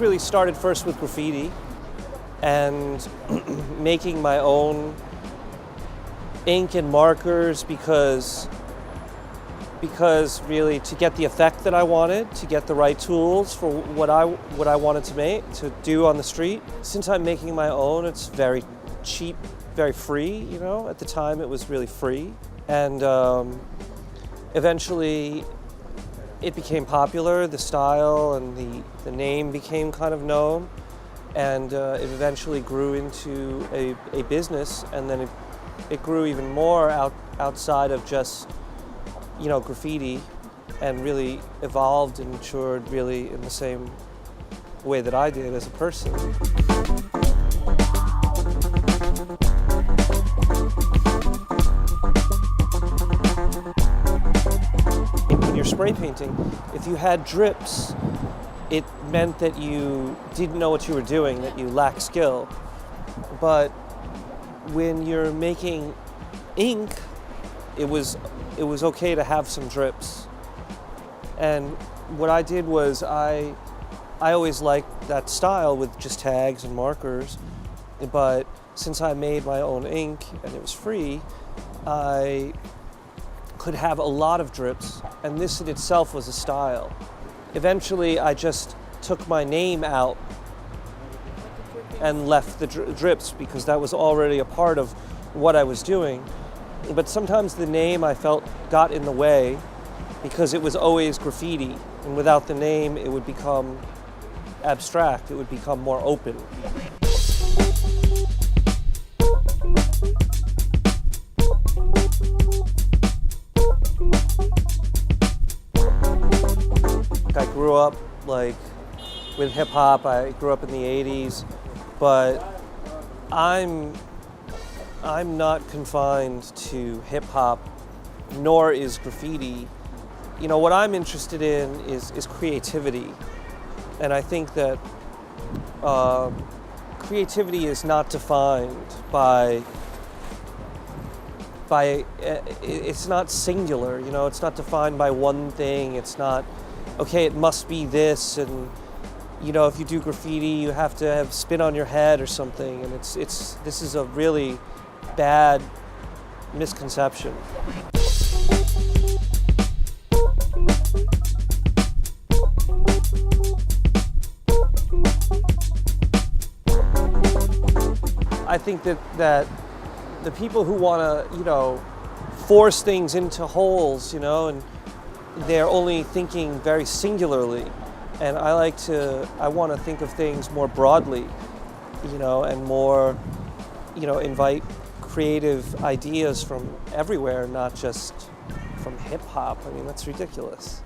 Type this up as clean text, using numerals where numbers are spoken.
really started first with graffiti and making my own ink and markers because really to get the effect that I wanted, to get the right tools for what I wanted to do on the street. Since I'm making my own, it's very cheap, very free, you know. At the time it was really free. And eventually it became popular, the style and the name became kind of known. And it eventually grew into a business, and then it grew even more outside of just, you know, graffiti, and really evolved and matured really in the same way that I did as a person. When you're spray painting, if you had drips, it meant that you didn't know what you were doing, that you lacked skill. But when you're making ink, it was okay to have some drips. And what I did was I always liked that style with just tags and markers, but since I made my own ink and it was free, I could have a lot of drips, and this in itself was a style. Eventually I just took my name out and left the drips because that was already a part of what I was doing. But sometimes the name, I felt, got in the way because it was always graffiti, and without the name it would become abstract, it would become more open. I grew up like with hip hop. I grew up in the 80s, but I'm not confined to hip hop, nor is graffiti. You know, what I'm interested in is creativity. And I think that creativity is not defined by it's not singular, you know, it's not defined by one thing. It's not, okay, it must be this, and you know, if you do graffiti, you have to have spin on your head or something, and this is a really bad misconception. I think that the people who want to, you know, force things into holes, you know, and they're only thinking very singularly. And I want to think of things more broadly, you know, and more, you know, invite creative ideas from everywhere, not just from hip hop. I mean, that's ridiculous.